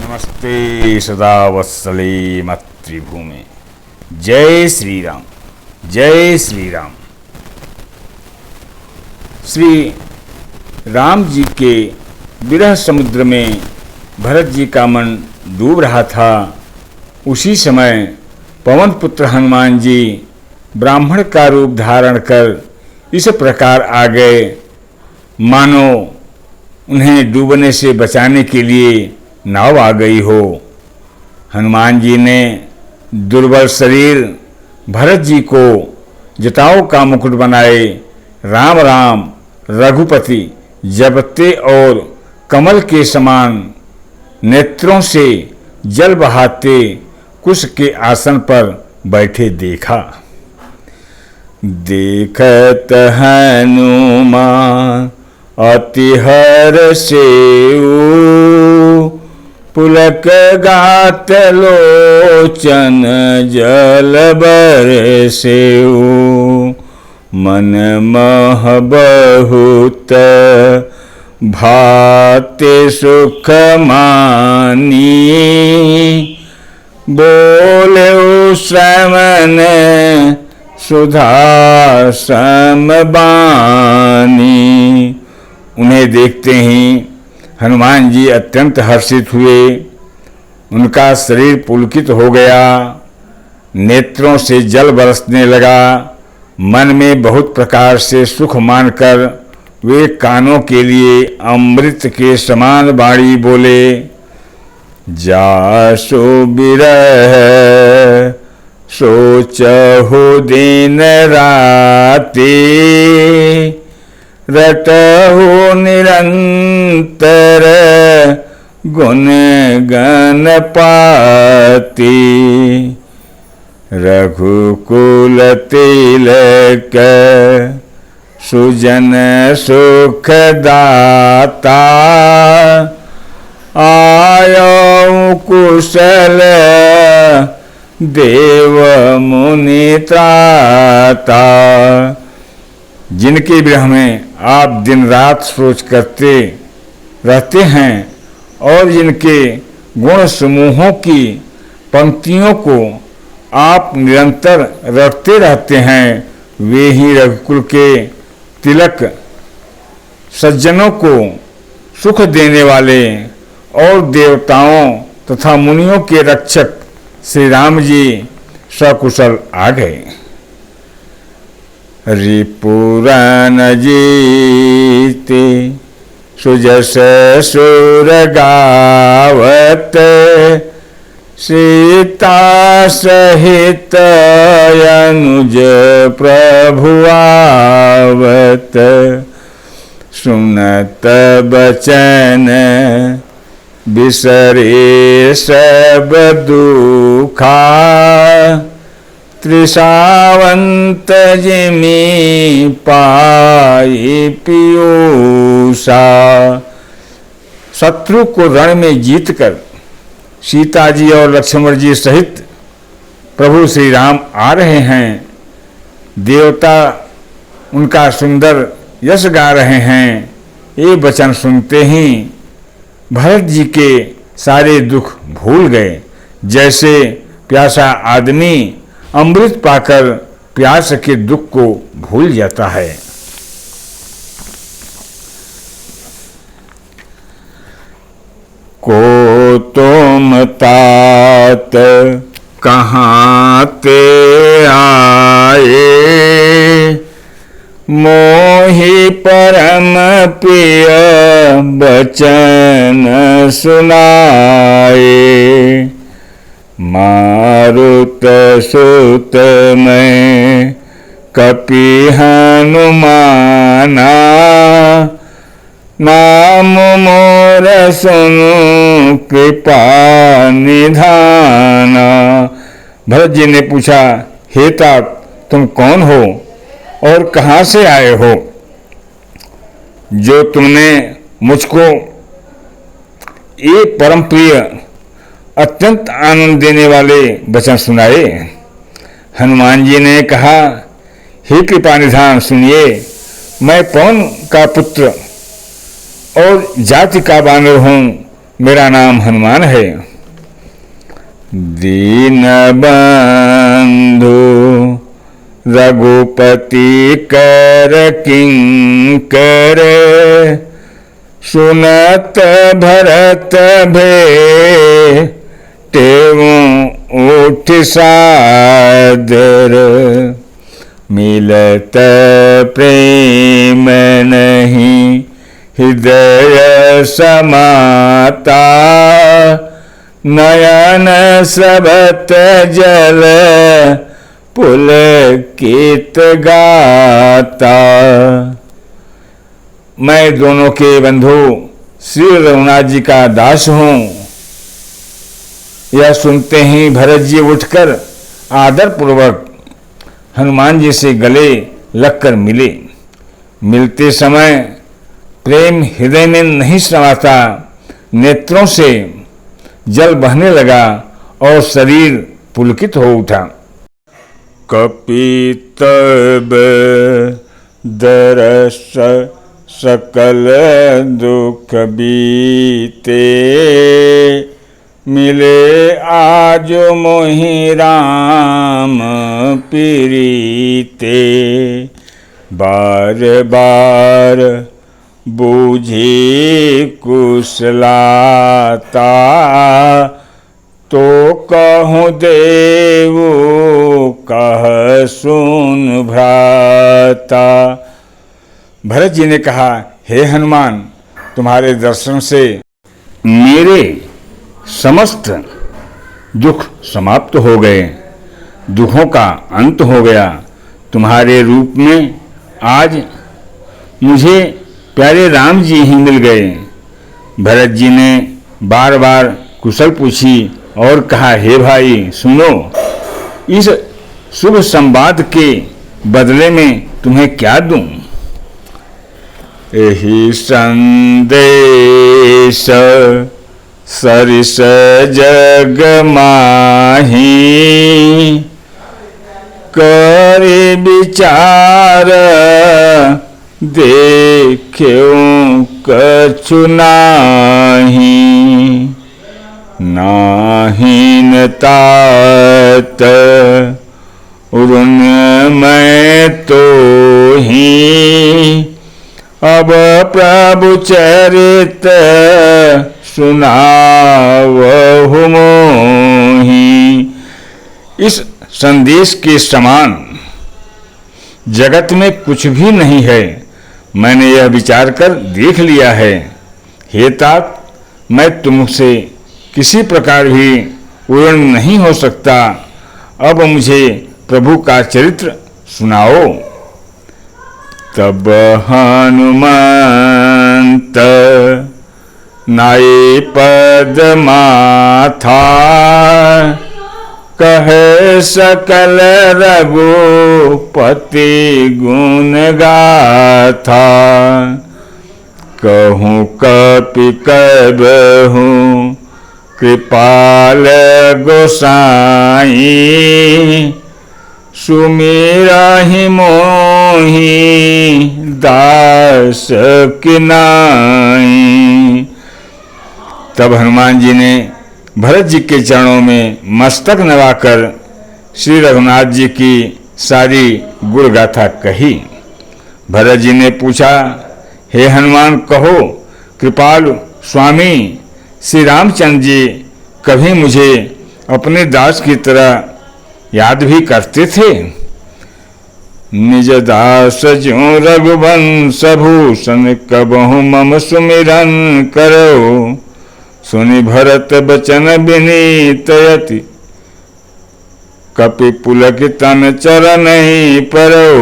नमस्ते सदा वत्सले मातृभूमि। जय श्री राम, जय श्री राम। श्री राम जी के विरह समुद्र में भरत जी का मन डूब रहा था। उसी समय पवन पुत्र हनुमान जी ब्राह्मण का रूप धारण कर इस प्रकार आ गए मानो उन्हें डूबने से बचाने के लिए नाव आ गई हो। हनुमान जी ने दुर्बल शरीर भरत जी को जटाओं का मुकुट बनाए राम राम रघुपति जपते और कमल के समान नेत्रों से जल बहाते कुश के आसन पर बैठे देखा। देखत हनुमान अति हर्षेउ पुलक गात लोचन जल बरसेउ मन मह बहुत भाते सुख मानी बोले श्रवण सुधा समबानी। उन्हें देखते ही हनुमान जी अत्यंत हर्षित हुए। उनका शरीर पुलकित हो गया, नेत्रों से जल बरसने लगा। मन में बहुत प्रकार से सुख मानकर वे कानों के लिए अमृत के समान वाणी बोले। जासु बिरह सोचहु दिन राति रटहु निरंतर गुण गण पाती रघुकुल तिलक सुजन सुख दाता आयो कुशल देव मुनि त्राता। जिनके विरह में आप दिन रात सोच करते रहते हैं और जिनके गुण समूहों की पंक्तियों को आप निरंतर रटते रहते हैं, वे ही रघुकुल के तिलक सज्जनों को सुख देने वाले और देवताओं तथा मुनियों के रक्षक श्री राम जी सकुशल आ गए। रिपुरान जीते सुजस सुर गावत सीता सहित अनुज प्रभु आवत सुनत बचन बिसरे सब दुखा त्रिसावंत जिमि पाई पीयूषा। शत्रु को रण में जीतकर सीता जी और लक्ष्मण जी सहित प्रभु श्री राम आ रहे हैं। देवता उनका सुंदर यश गा रहे हैं। ये वचन सुनते ही भरत जी के सारे दुख भूल गए। जैसे प्यासा आदमी अमृत पाकर प्यास के दुख को भूल जाता है। को तुम तात कहाँ ते आए मोहि परम प्रिय बचन सुनाए मारुत सुत मैं कपि हनुमाना नाम मोर सुनु कृपा निधाना। भरत जी ने पूछा, हे तात तुम कौन हो और कहाँ से आए हो जो तुमने मुझको ये परम प्रिय अत्यंत आनंद देने वाले वचन सुनाए। हनुमान जी ने कहा, हे कृपा निधान सुनिए, मैं पवन का पुत्र और जाति का बानर हूँ मेरा नाम हनुमान है। दीन बंधु रघुपति कर किंकर, सुनत भरत भे तेऊं उठ सादर। मिलत प्रेम नहीं हृदय समाता, नयन सबत जल पुलकित गाता। मैं दोनों के बंधु श्री रघुनाथ जी का दास हूँ। यह सुनते ही भरत जी उठकर आदर पूर्वक हनुमान जी से गले लगकर मिले। मिलते समय प्रेम हृदय में नहीं समाता, नेत्रों से जल बहने लगा और शरीर पुलकित हो उठा। कपितब दरस सकल दुख बीते, मिले आज मोहि राम प्रीते। बार बार बूझे कुशलाता, तो कहूँ देवो कह सुन भ्राता। भरत जी ने कहा, हे हनुमान, तुम्हारे दर्शन से मेरे समस्त दुख समाप्त हो गए, दुखों का अंत हो गया। तुम्हारे रूप में आज मुझे प्यारे राम जी ही मिल गए। भरत जी ने बार बार कुशल पूछी और कहा, हे भाई सुनो, इस शुभ संवाद के बदले में तुम्हें क्या दूं? एहि संदेश सरिस जग माही, करे विचार देख्यो कछु नाही। नाहीन तात उरुन मैं तो ही, अब प्रभु चरित सुनावहु मोहि। इस संदेश के समान जगत में कुछ भी नहीं है। मैंने यह विचार कर देख लिया है। हे तात, मैं तुमसे किसी प्रकार भी उड़न नहीं हो सकता। अब मुझे प्रभु का चरित्र सुनाओ। तब हनुमंत नाये पद माथा, कहे सकल रघुपति गुण गाथा। कहूँ कपि कबहु कृपाल गोसाई, सुमिरहि मोहि दास की नाई। तब हनुमान जी ने भरत जी के चरणों में मस्तक नवाकर श्री रघुनाथ जी की सारी गुण गाथा कही। भरत जी ने पूछा, हे हनुमान, कहो कृपालु स्वामी श्री रामचंद्र जी कभी मुझे अपने दास की तरह याद भी करते थे? निज दास ज्यों रघुवंश भूषण, कबहु मम सुमिरन करो। सुनि भरत बचन विनीत यति, कपि पुलकितन चरणहि परो।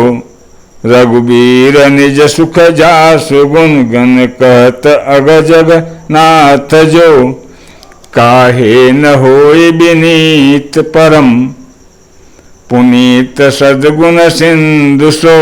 रघुबीर निज सुख जासु, गुण गण कहत अग जग नाथ जो। काहे न होई विनीत परम, पुनीत सद्गुण सिंधु सो।